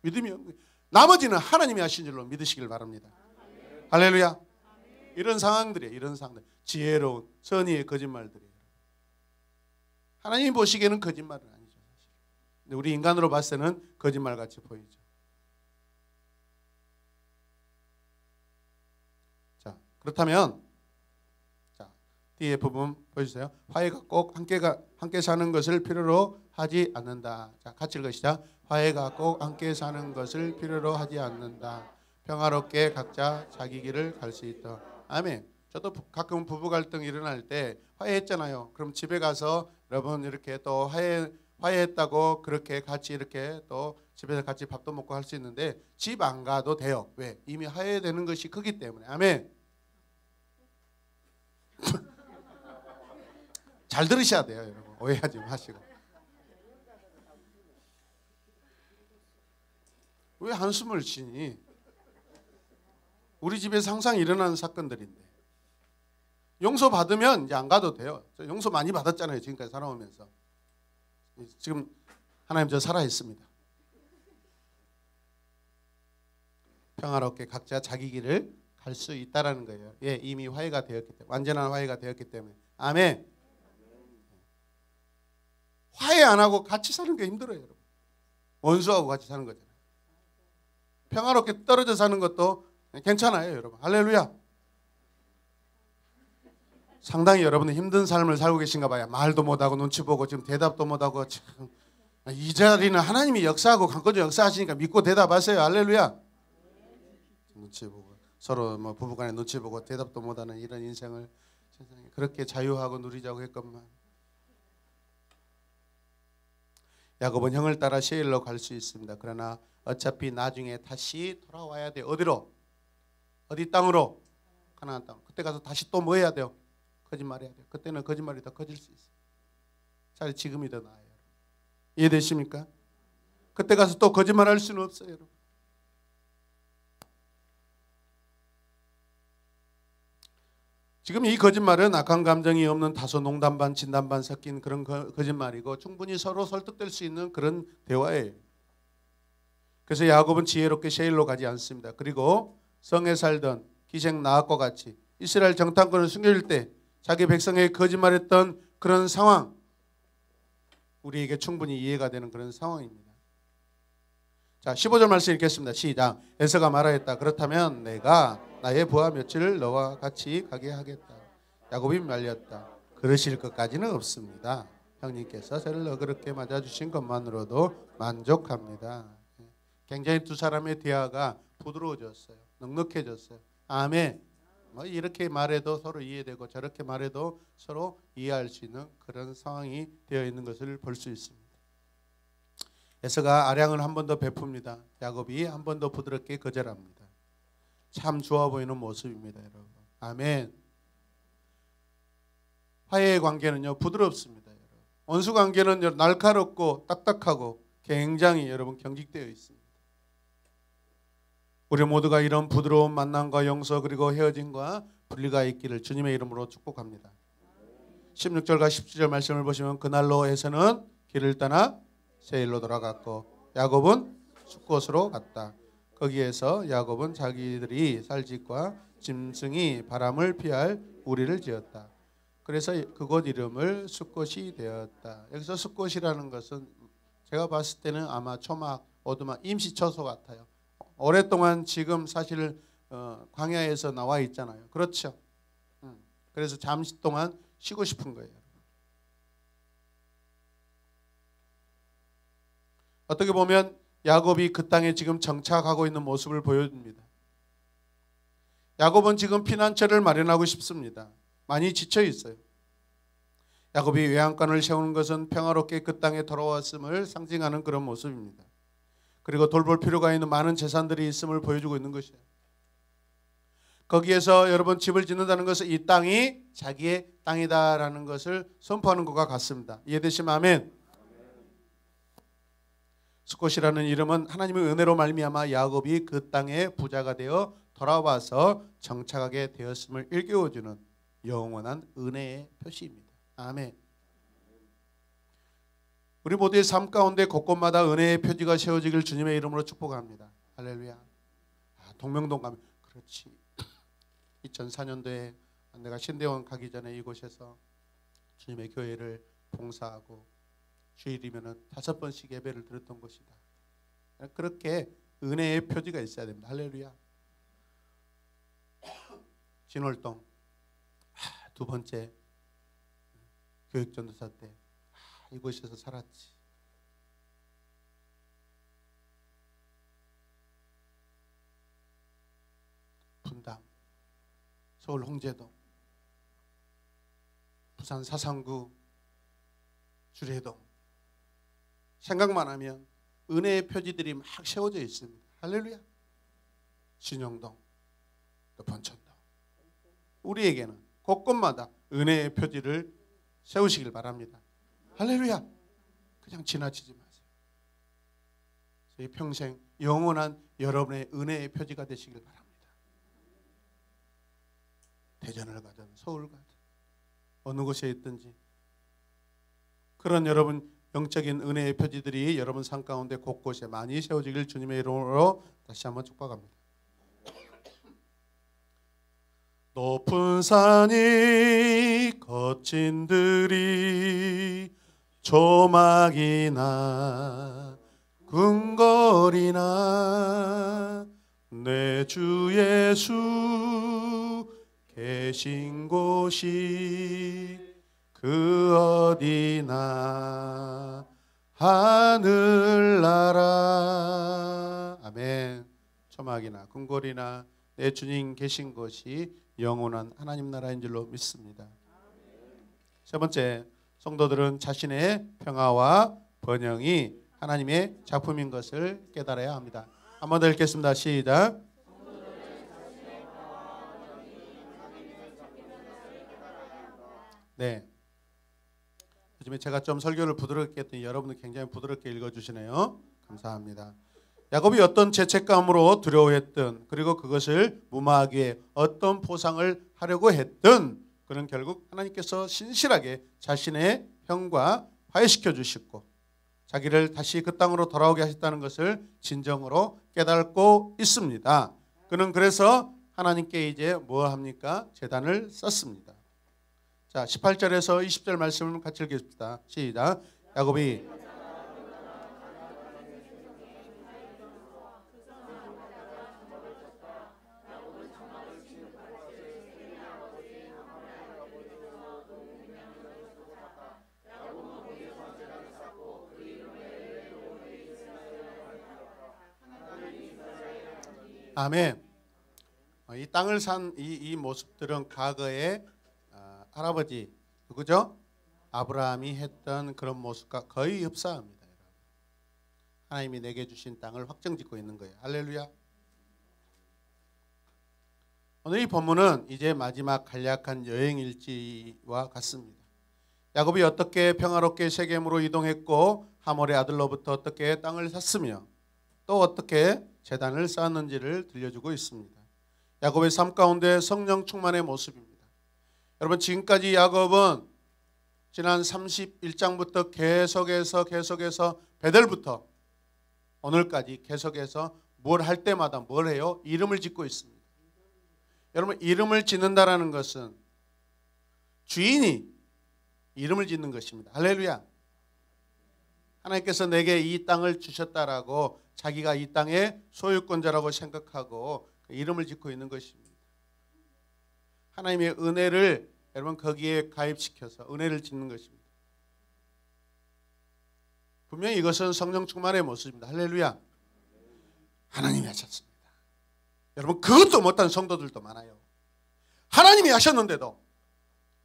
믿음이 없는 거예요. 나머지는 하나님이 하신 줄로 믿으시길 바랍니다. 아멘. 할렐루야. 아멘. 이런 상황들이에요. 이런 상황들. 지혜로운 선의의 거짓말들이에요. 하나님 보시기에는 거짓말은 아니죠. 사실. 근데 우리 인간으로 봤을 때는 거짓말같이 보이죠. 자, 그렇다면 뒤에 부분 보여주세요. 화해가 꼭 함께 사는 것을 필요로 하지 않는다. 자, 같이 읽으시죠. 화해가 꼭 함께 사는 것을 필요로 하지 않는다. 평화롭게 각자 자기 길을 갈 수 있다. 아멘. 저도 가끔 부부 갈등 일어날 때 화해했잖아요. 그럼 집에 가서 여러분 이렇게 또 화해했다고 그렇게 같이 이렇게 또 집에서 같이 밥도 먹고 할 수 있는데 집 안 가도 돼요. 왜? 이미 화해되는 것이 크기 때문에. 아멘. 잘 들으셔야 돼요, 여러분. 오해하지 마시고. 왜 한숨을 쉬니? 우리 집에서 항상 일어나는 사건들인데. 용서 받으면 이제 안 가도 돼요. 저 용서 많이 받았잖아요, 지금까지 살아오면서. 지금 하나님 저 살아있습니다. 평화롭게 각자 자기 길을 갈 수 있다라는 거예요. 예, 이미 화해가 되었기 때문에, 완전한 화해가 되었기 때문에. 아멘. 화해 안 하고 같이 사는 게 힘들어요, 여러분. 원수하고 같이 사는 거잖아요. 평화롭게 떨어져 사는 것도 괜찮아요, 여러분. 할렐루야. 상당히 여러분은 힘든 삶을 살고 계신가 봐요. 말도 못하고 눈치 보고 지금 대답도 못하고. 참. 이 자리는 하나님이 역사하고 강권적 역사하시니까 믿고 대답하세요. 할렐루야. 눈치 보고 서로 뭐 부부간에 눈치 보고 대답도 못하는 이런 인생을 세상에 그렇게 자유하고 누리자고 했건만, 야곱은 형을 따라 세일로 갈 수 있습니다. 그러나 어차피 나중에 다시 돌아와야 돼요. 어디로? 어디 땅으로? 가나안 땅. 그때 가서 다시 또 뭐 해야 돼요? 거짓말해야 돼요. 그때는 거짓말이 더 커질 수 있어요. 차라리 지금이 더 나아요. 이해되십니까? 그때 가서 또 거짓말할 수는 없어요, 여러분. 지금 이 거짓말은 악한 감정이 없는 다소 농담 반 진담 반 섞인 그런 거짓말이고 충분히 서로 설득될 수 있는 그런 대화예요. 그래서 야곱은 지혜롭게 세일로 가지 않습니다. 그리고 성에 살던 기생 나앗과 같이 이스라엘 정탐꾼을 숨길 때 자기 백성에게 거짓말했던 그런 상황, 우리에게 충분히 이해가 되는 그런 상황입니다. 자, 15절 말씀 읽겠습니다. 시작. 에서가 말하였다. 그렇다면 내가 나의 부하 며칠을 너와 같이 가게 하겠다. 야곱이 말렸다. 그러실 것까지는 없습니다. 형님께서 저를 너그럽게 맞아주신 것만으로도 만족합니다. 굉장히 두 사람의 대화가 부드러워졌어요. 넉넉해졌어요. 아멘. 뭐 이렇게 말해도 서로 이해되고 저렇게 말해도 서로 이해할 수 있는 그런 상황이 되어 있는 것을 볼 수 있습니다. 에서가 아량을 한 번 더 베풉니다. 야곱이 한 번 더 부드럽게 거절합니다. 참 좋아 보이는 모습입니다, 여러분. 아멘. 화해의 관계는요 부드럽습니다, 여러분. 원수 관계는 날카롭고 딱딱하고 굉장히 여러분 경직되어 있습니다. 우리 모두가 이런 부드러운 만남과 용서 그리고 헤어짐과 분리가 있기를 주님의 이름으로 축복합니다. 16절과 17절 말씀을 보시면 그날로 에서는 길을 떠나 세일로 돌아갔고 야곱은 숫곳으로 갔다. 거기에서 야곱은 자기들이 살 집과 짐승이 바람을 피할 우리를 지었다. 그래서 그곳 이름을 숫곳이 되었다. 여기서 숫곳이라는 것은 제가 봤을 때는 아마 초막, 오두막, 임시처소 같아요. 오랫동안 지금 사실 광야에서 나와 있잖아요. 그렇죠. 그래서 잠시 동안 쉬고 싶은 거예요. 어떻게 보면 야곱이 그 땅에 지금 정착하고 있는 모습을 보여줍니다. 야곱은 지금 피난처를 마련하고 싶습니다. 많이 지쳐 있어요. 야곱이 외양간을 세우는 것은 평화롭게 그 땅에 돌아왔음을 상징하는 그런 모습입니다. 그리고 돌볼 필요가 있는 많은 재산들이 있음을 보여주고 있는 것이에요. 거기에서 여러분 집을 짓는다는 것은 이 땅이 자기의 땅이다라는 것을 선포하는 것과 같습니다. 이해되시면 아멘. 숫곳이라는 이름은 하나님의 은혜로 말미암아 야곱이 그 땅의 부자가 되어 돌아와서 정착하게 되었음을 일깨워주는 영원한 은혜의 표시입니다. 아멘. 우리 모두의 삶 가운데 곳곳마다 은혜의 표지가 세워지길 주님의 이름으로 축복합니다. 할렐루야. 동명동 가면 그렇지. 2004년도에 내가 신대원 가기 전에 이곳에서 주님의 교회를 봉사하고 주일이면 5번씩 예배를 드렸던 곳이다. 그렇게 은혜의 표지가 있어야 됩니다. 할렐루야. 진월동 두 번째 교육전도사 때 이곳에서 살았지. 분당, 서울 홍제동, 부산 사상구, 주례동. 생각만 하면 은혜의 표지들이 막 세워져 있습니다. 할렐루야. 신영동, 또 번천동. 우리에게는 곳곳마다 은혜의 표지를 세우시길 바랍니다. 할렐루야. 그냥 지나치지 마세요. 저희 평생 영원한 여러분의 은혜의 표지가 되시길 바랍니다. 대전을 가든 서울 가든 어느 곳에 있든지 그런 여러분 영적인 은혜의 표지들이 여러분 삶 가운데 곳곳에 많이 세워지길 주님의 이름으로 다시 한번 축복합니다. 높은 산이 거친 들이 조막이나 궁궐이나 내 주 예수 계신 곳이 그 어디나 하늘나라. 아멘. 초막이나 궁궐이나 내 주님 계신 곳이 영원한 하나님 나라인 줄로 믿습니다. 세 번째, 성도들은 자신의 평화와 번영이 하나님의 작품인 것을 깨달아야 합니다. 한 번 더 읽겠습니다. 시작. 네. 요즘에 제가 좀 설교를 부드럽게 했더니 여러분들 굉장히 부드럽게 읽어주시네요. 감사합니다. 야곱이 어떤 죄책감으로 두려워했든 그리고 그것을 무마하기 위해 어떤 보상을 하려고 했든 그는 결국 하나님께서 신실하게 자신의 형과 화해시켜 주셨고 자기를 다시 그 땅으로 돌아오게 하셨다는 것을 진정으로 깨닫고 있습니다. 그는 그래서 하나님께 이제 뭐 합니까? 제단을 쌓습니다. 자, 18절에서 20절 말씀을 같이 읽겠습니다. 시작. 야곱이 아멘. 이 땅을 산 이 모습들은 과거에 할아버지 누구죠? 아브라함이 했던 그런 모습과 거의 흡사합니다. 하나님이 내게 주신 땅을 확정짓고 있는 거예요. 할렐루야. 오늘 이 본문은 이제 마지막 간략한 여행일지와 같습니다. 야곱이 어떻게 평화롭게 세겜으로 이동했고 하몰의 아들로부터 어떻게 땅을 샀으며 또 어떻게 제단을 쌓았는지를 들려주고 있습니다. 야곱의 삶 가운데 성령 충만의 모습입니다. 여러분, 지금까지 야곱은 지난 31장부터 계속해서 베델부터 오늘까지 계속해서 뭘 할 때마다 뭘 해요? 이름을 짓고 있습니다. 여러분, 이름을 짓는다라는 것은 주인이 이름을 짓는 것입니다. 할렐루야. 하나님께서 내게 이 땅을 주셨다라고 자기가 이 땅의 소유권자라고 생각하고 이름을 짓고 있는 것입니다. 하나님의 은혜를 여러분 거기에 가입시켜서 은혜를 짓는 것입니다. 분명히 이것은 성령 충만의 모습입니다. 할렐루야. 하나님이 하셨습니다. 여러분, 그것도 못한 성도들도 많아요. 하나님이 하셨는데도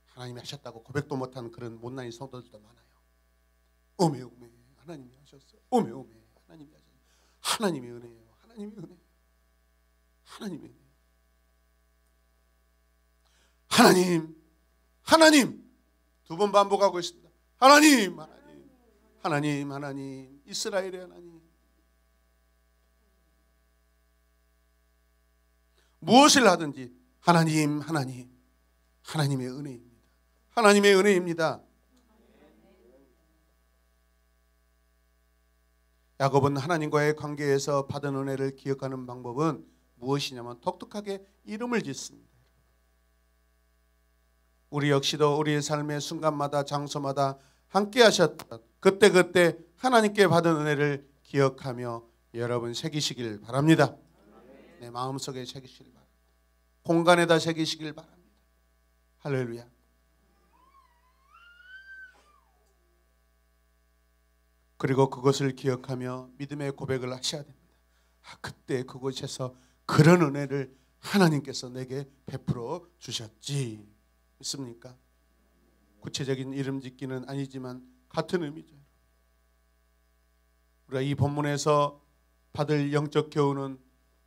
하나님이 하셨다고 고백도 못한 그런 못난 성도들도 많아요. 오메 하나님이 하셨어요. 오메 하나님이 하셨어요. 하나님의 은혜예요. 하나님의 은혜. 하나님의 은혜. 하나님 두 번 반복하고 있습니다. 하나님 이스라엘의 하나님. 무엇을 하든지 하나님의 은혜입니다. 하나님의 은혜입니다. 야곱은 하나님과의 관계에서 받은 은혜를 기억하는 방법은 무엇이냐면 독특하게 이름을 짓습니다. 우리 역시도 우리의 삶의 순간마다 장소마다 함께 하셨던 그때 하나님께 받은 은혜를 기억하며 여러분 새기시길 바랍니다. 내 마음속에 새기시길 바랍니다. 공간에다 새기시길 바랍니다. 할렐루야. 그리고 그것을 기억하며 믿음의 고백을 하셔야 됩니다. 그때 그곳에서 그런 은혜를 하나님께서 내게 베풀어 주셨지. 믿습니까? 구체적인 이름 짓기는 아니지만 같은 의미죠. 우리가 이 본문에서 받을 영적 교훈은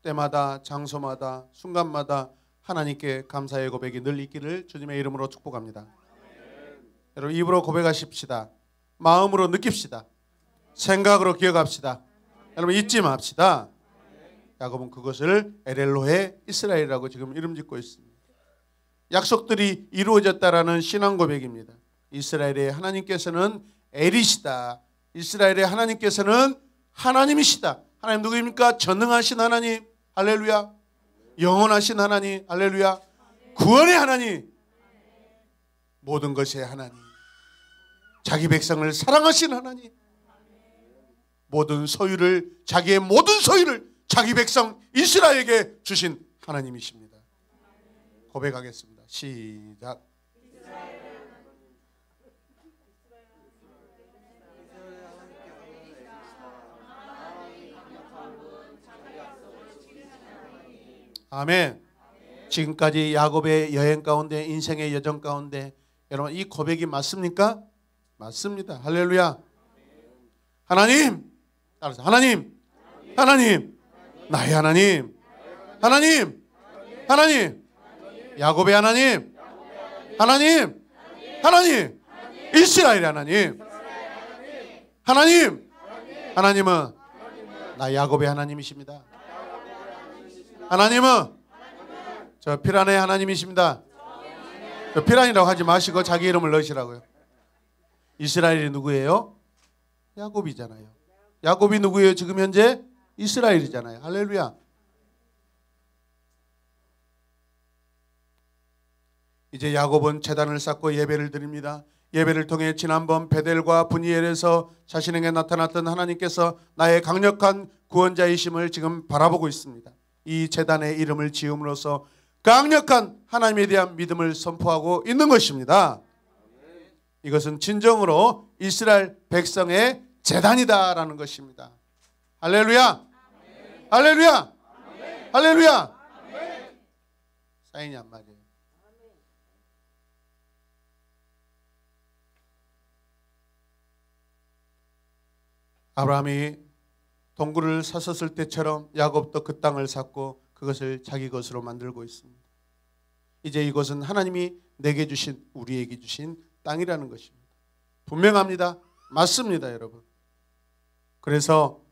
때마다 장소마다 순간마다 하나님께 감사의 고백이 늘 있기를 주님의 이름으로 축복합니다. 여러분, 입으로 고백하십시다. 마음으로 느낍시다. 생각으로 기억합시다. 여러분, 잊지 맙시다. 야곱은 그것을 엘엘로헤 이스라엘이라고 지금 이름 짓고 있습니다. 약속들이 이루어졌다라는 신앙 고백입니다. 이스라엘의 하나님께서는 엘이시다. 이스라엘의 하나님께서는 하나님이시다. 하나님 누구입니까? 전능하신 하나님. 할렐루야. 영원하신 하나님. 할렐루야. 구원의 하나님, 모든 것의 하나님, 자기 백성을 사랑하신 하나님, 모든 소유를, 자기의 모든 소유를 자기 백성 이스라엘에게 주신 하나님이십니다. 고백하겠습니다. 시작. 아멘. 지금까지 야곱의 여행 가운데, 인생의 여정 가운데 여러분 이 고백이 맞습니까? 맞습니다. 할렐루야. 하나님, 따라서 하나님, 하나님, 나의 하나님, 하나님, 하나님, 야곱의 하나님, 하나님, 하나님, 이스라엘의 하나님, 하나님, 하나님은 나 야곱의 하나님이십니다. 하나님은 저 피란의 하나님이십니다. 저 피란이라고 하지 마시고 자기 이름을 넣으시라고요. 이스라엘이 누구예요? 야곱이잖아요. 야곱이 누구예요? 지금 현재 이스라엘이잖아요. 할렐루야. 이제 야곱은 제단을 쌓고 예배를 드립니다. 예배를 통해 지난번 베델과 브니엘에서 자신에게 나타났던 하나님께서 나의 강력한 구원자이심을 지금 바라보고 있습니다. 이 제단의 이름을 지음으로써 강력한 하나님에 대한 믿음을 선포하고 있는 것입니다. 이것은 진정으로 이스라엘 백성의 제단이다라는 것입니다. 할렐루야, 할렐루야, 할렐루야. 사인이 안 맞아요. 아브라함이 동굴을 샀었을 때처럼 야곱도 그 땅을 샀고 그것을 자기 것으로 만들고 있습니다. 이제 이것은 하나님이 내게 주신, 우리에게 주신 땅이라는 것입니다. 분명합니다. 맞습니다, 여러분. 그래서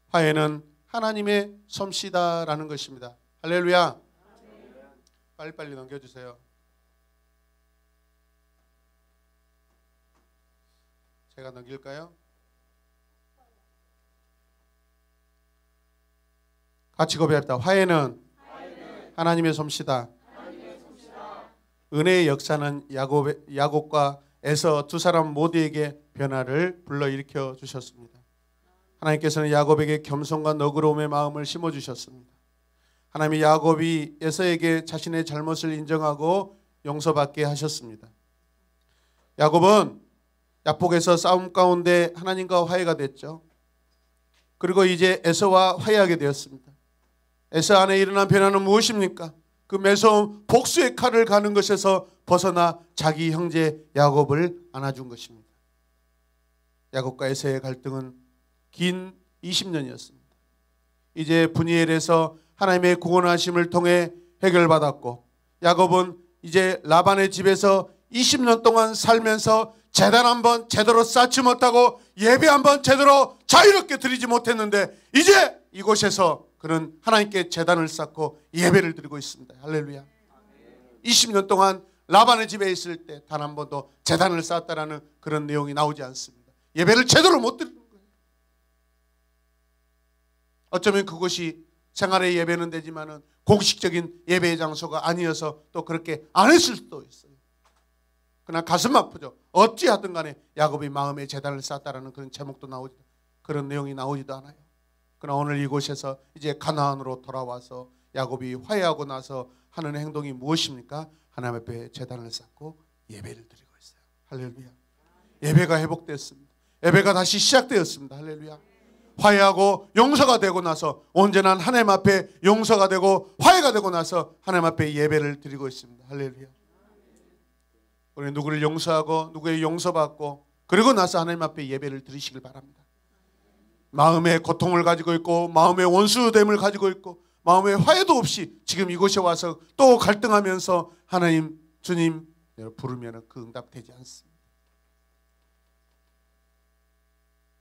화해는 하나님의 솜씨다라는 것입니다. 할렐루야. 빨리빨리 넘겨주세요. 제가 넘길까요? 같이 고백합니다. 화해는 하나님의 솜씨다. 은혜의 역사는 야곱과 에서 두 사람 모두에게 변화를 불러일으켜 주셨습니다. 하나님께서는 야곱에게 겸손과 너그러움의 마음을 심어주셨습니다. 하나님이 야곱이 에서에게 자신의 잘못을 인정하고 용서받게 하셨습니다. 야곱은 야복에서 싸움 가운데 하나님과 화해가 됐죠. 그리고 이제 에서와 화해하게 되었습니다. 에서 안에 일어난 변화는 무엇입니까? 그 매서운 복수의 칼을 가는 것에서 벗어나 자기 형제 야곱을 안아준 것입니다. 야곱과 에서의 갈등은 긴 20년이었습니다. 이제 브니엘에서 하나님의 구원하심을 통해 해결받았고 야곱은 이제 라반의 집에서 20년 동안 살면서 제단 한번 제대로 쌓지 못하고 예배 한번 제대로 자유롭게 드리지 못했는데 이제 이곳에서 그는 하나님께 제단을 쌓고 예배를 드리고 있습니다. 할렐루야. 20년 동안 라반의 집에 있을 때 단 한 번도 제단을 쌓았다라는 그런 내용이 나오지 않습니다. 예배를 제대로 못 드리는 거예요. 어쩌면 그것이 생활의 예배는 되지만은 공식적인 예배의 장소가 아니어서 또 그렇게 안 했을 수도 있어요. 그러나 가슴 아프죠. 어찌하든 간에 야곱이 마음의 제단을 쌓았다라는 그런 제목도 나오지, 그런 내용이 나오지도 않아요. 그러나 오늘 이곳에서 이제 가나안으로 돌아와서 야곱이 화해하고 나서 하는 행동이 무엇입니까? 하나님 앞에 제단을 쌓고 예배를 드리고 있어요. 할렐루야. 예배가 회복됐습니다. 예배가 다시 시작되었습니다. 할렐루야. 화해하고 용서가 되고 나서 언제나 하나님 앞에 용서가 되고 화해가 되고 나서 하나님 앞에 예배를 드리고 있습니다. 할렐루야. 우리 누구를 용서하고 누구의 용서받고 그리고 나서 하나님 앞에 예배를 드리시길 바랍니다. 마음의 고통을 가지고 있고 마음의 원수됨을 가지고 있고 마음의 화해도 없이 지금 이곳에 와서 또 갈등하면서 하나님, 주님 부르면 그 응답되지 않습니다.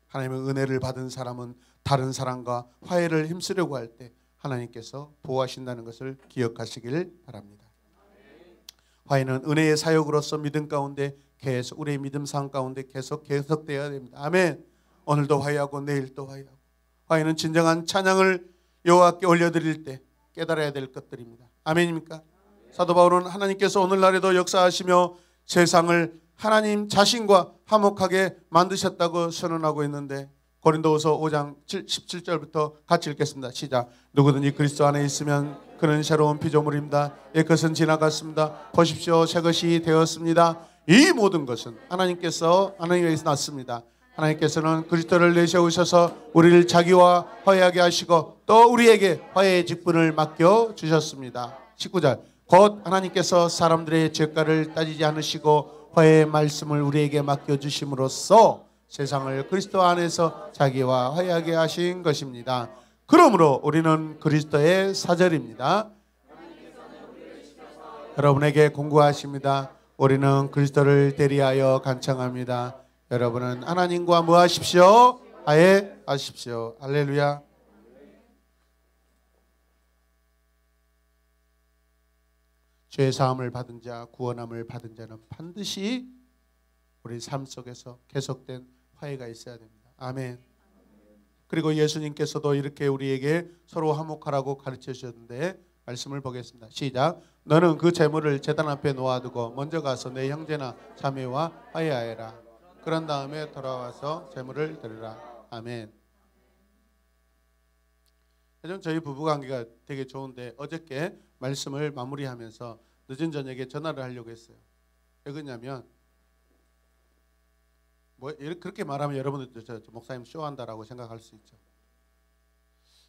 하나님의 은혜를 받은 사람은 다른 사람과 화해를 힘쓰려고 할 때 하나님께서 보호하신다는 것을 기억하시길 바랍니다. 화해는 은혜의 사역으로서 믿음 가운데 계속, 우리의 믿음 상 가운데 계속되어야 됩니다. 아멘. 오늘도 화해하고 내일도 화해하고. 화해는 진정한 찬양을 여호와께 올려드릴 때 깨달아야 될 것들입니다. 아멘입니까? 사도 바울은 하나님께서 오늘날에도 역사하시며 세상을 하나님 자신과 화목하게 만드셨다고 선언하고 있는데, 고린도후서 5장 17절부터 같이 읽겠습니다. 시작. 누구든지 그리스도 안에 있으면 그는 새로운 피조물입니다. 옛 것은 지나갔습니다. 보십시오, 새 것이 되었습니다. 이 모든 것은 하나님에게서 났습니다. 하나님께서는 그리스도를 내세우셔서 우리를 자기와 화해하게 하시고 또 우리에게 화해의 직분을 맡겨 주셨습니다. 19절. 곧 하나님께서 사람들의 죄가를 따지지 않으시고 화해의 말씀을 우리에게 맡겨 주심으로써 세상을 그리스도 안에서 자기와 화해하게 하신 것입니다. 그러므로 우리는 그리스도의 사절입니다. 여러분에게 공고하십니다. 우리는 그리스도를 대리하여 간청합니다. 여러분은 하나님과 뭐 하십시오? 화해하십시오. 할렐루야. 죄사함을 받은 자, 구원함을 받은 자는 반드시 우리 삶 속에서 계속된 화해가 있어야 됩니다. 아멘. 그리고 예수님께서도 이렇게 우리에게 서로 화목하라고 가르쳐 주셨는데, 말씀을 보겠습니다. 시작. 너는 그 재물을 제단 앞에 놓아두고 먼저 가서 내 형제나 자매와 화해하여라. 그런 다음에 돌아와서 재물을 드리라. 아멘. 요즘 저희 부부관계가 되게 좋은데, 어저께 말씀을 마무리하면서 늦은 저녁에 전화를 하려고 했어요. 왜 그러냐면, 그렇게 말하면 여러분들 저 목사님 쇼한다라고 생각할 수 있죠.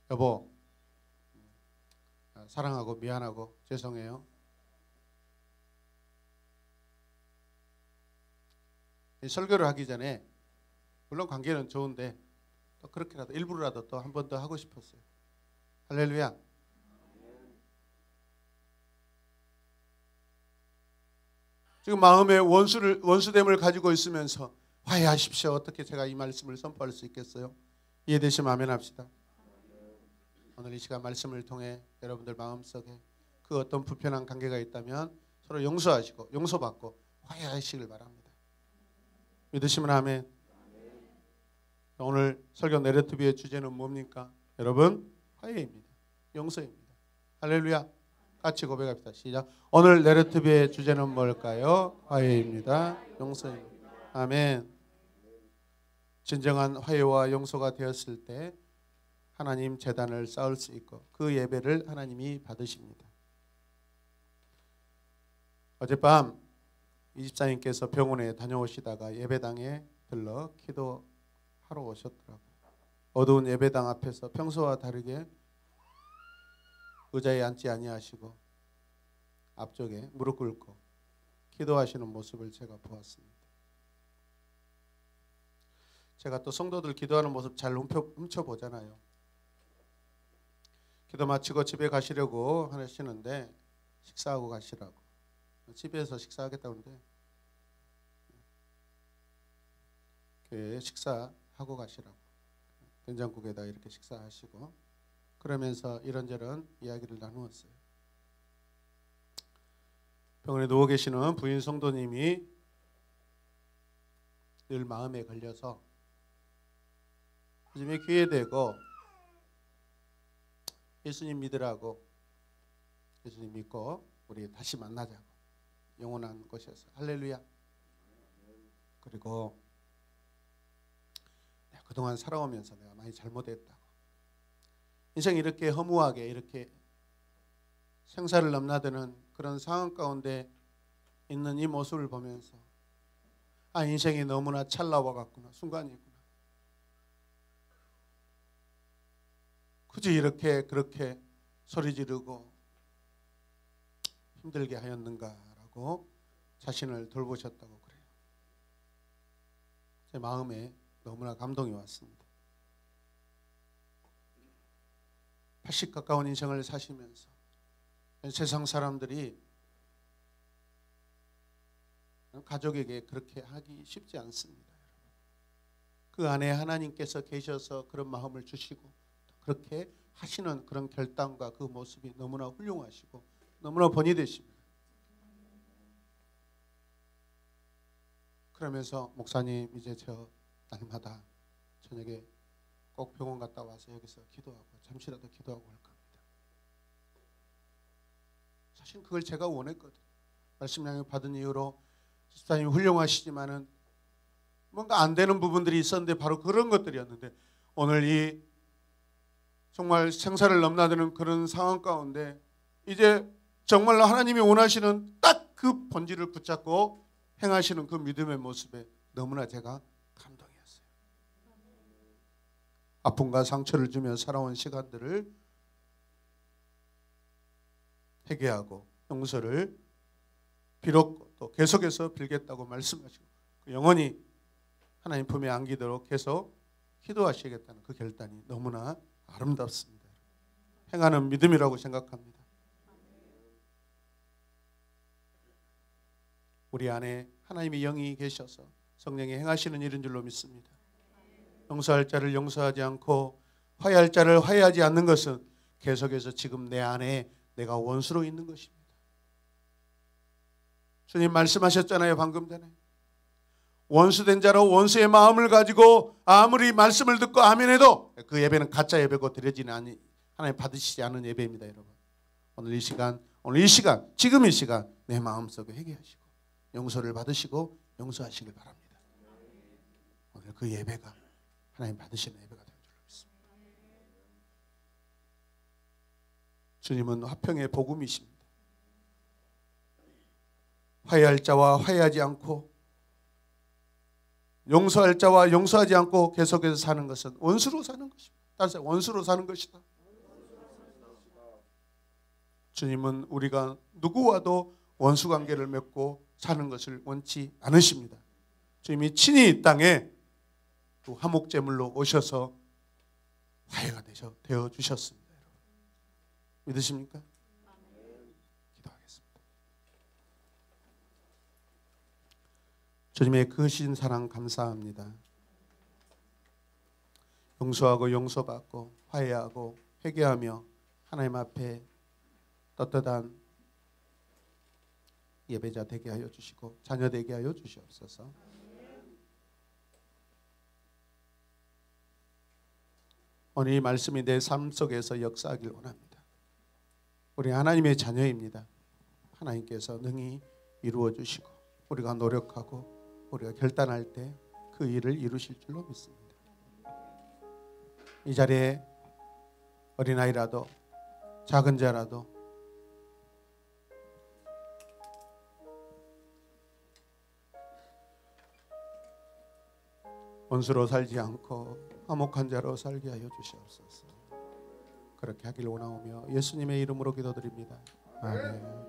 여보, 사랑하고 미안하고 죄송해요. 설교를 하기 전에, 물론 관계는 좋은데 또 그렇게라도 일부러라도 또 한 번 더 하고 싶었어요. 할렐루야. 지금 마음에 원수됨을 가지고 있으면서 화해하십시오. 어떻게 제가 이 말씀을 선포할 수 있겠어요? 이해되시면 아멘 합시다. 오늘 이 시간 말씀을 통해 여러분들 마음속에 그 어떤 불편한 관계가 있다면 서로 용서하시고 용서받고 화해하시길 바랍니다. 믿으시면 아멘. 오늘 설교 내러티브의 주제는 뭡니까? 여러분, 화해입니다. 용서입니다. 할렐루야. 같이 고백합시다. 시작. 오늘 내러티브의 주제는 뭘까요? 화해입니다. 용서입니다. 아멘. 진정한 화해와 용서가 되었을 때 하나님 제단을 쌓을 수 있고 그 예배를 하나님이 받으십니다. 어젯밤 이 집사님께서 병원에 다녀오시다가 예배당에 들러 기도하러 오셨더라고요. 어두운 예배당 앞에서 평소와 다르게 의자에 앉지 아니하시고 앞쪽에 무릎 꿇고 기도하시는 모습을 제가 보았습니다. 제가 또 성도들 기도하는 모습 잘 훔쳐보잖아요. 기도 마치고 집에 가시려고 하시는데 식사하고 가시라고. 집에서 식사하겠다는데 교회에 식사하고 가시라고. 된장국에다 이렇게 식사하시고 그러면서 이런저런 이야기를 나누었어요. 병원에 누워 계시는 부인 성도님이 늘 마음에 걸려서 요즘에 교회 되고 예수님 믿으라고, 예수님 믿고 우리 다시 만나자고, 영원한 곳에서. 할렐루야. 그리고 내가 그동안 살아오면서 내가 많이 잘못했다고, 인생이 이렇게 허무하게 이렇게 생사를 넘나드는 그런 상황 가운데 있는 이 모습을 보면서 아, 인생이 너무나 찰나와 같구나, 순간이구나. 굳이 이렇게 그렇게 소리 지르고 힘들게 하였는가라고 자신을 돌보셨다고 그래요. 제 마음에 너무나 감동이 왔습니다. 80 가까운 인생을 사시면서 세상 사람들이 가족에게 그렇게 하기 쉽지 않습니다. 그 안에 하나님께서 계셔서 그런 마음을 주시고 그렇게 하시는 그런 결단과 그 모습이 너무나 훌륭하시고 너무나 본이 되십니다. 그러면서 목사님 이제 저 날마다 저녁에 꼭 병원 갔다 와서 여기서 기도하고 잠시라도 기도하고 할 겁니다. 사실 그걸 제가 원했거든요. 말씀 양육 받은 이후로 집사님 훌륭하시지만은 뭔가 안 되는 부분들이 있었는데 바로 그런 것들이었는데 오늘 이 정말 생사를 넘나드는 그런 상황 가운데 이제 정말로 하나님이 원하시는 딱 그 본질을 붙잡고 행하시는 그 믿음의 모습에 너무나 제가 감동이었어요. 아픔과 상처를 주며 살아온 시간들을 회개하고 용서를 비록 또 계속해서 빌겠다고 말씀하시고 영원히 하나님 품에 안기도록 계속 기도하시겠다는 그 결단이 너무나 아름답습니다. 행하는 믿음이라고 생각합니다. 우리 안에 하나님의 영이 계셔서 성령이 행하시는 일인 줄로 믿습니다. 용서할 자를 용서하지 않고 화해할 자를 화해하지 않는 것은 계속해서 지금 내 안에 내가 원수로 있는 것입니다. 주님 말씀하셨잖아요. 방금 전에 원수된 자로 원수의 마음을 가지고 아무리 말씀을 듣고 아멘해도 그 예배는 가짜 예배고 드려지는 아니 하나님 받으시지 않은 예배입니다. 여러분 오늘 이 시간 지금 이 시간 내 마음속에 회개하시고 용서를 받으시고 용서하시길 바랍니다. 오늘 그 예배가 하나님 받으시는 예배가 될 줄 믿습니다. 주님은 화평의 복음이십니다. 화해할 자와 화해하지 않고 용서할 자와 용서하지 않고 계속해서 사는 것은 원수로 사는 것입니다. 따라서 원수로 사는 것이다. 주님은 우리가 누구와도 원수 관계를 맺고 사는 것을 원치 않으십니다. 주님이 친히 이 땅에 또 화목제물로 오셔서 화해가 되어 주셨습니다. 여러분. 믿으십니까? 기도하겠습니다. 주님의 크신 사랑 감사합니다. 용서하고 용서받고 화해하고 회개하며 하나님 앞에 떳떳한 예배자 되게 하여 주시고 자녀 되게 하여 주시옵소서. 오늘 이 말씀이 내 삶 속에서 역사하길 원합니다. 우리 하나님의 자녀입니다. 하나님께서 능히 이루어 주시고 우리가 노력하고 우리가 결단할 때 그 일을 이루실 줄로 믿습니다. 이 자리에 어린아이라도 작은 자라도 원수로 살지 않고 화목한 자로 살게 하여 주시옵소서. 그렇게 하길 원하오며 예수님의 이름으로 기도드립니다. 아멘.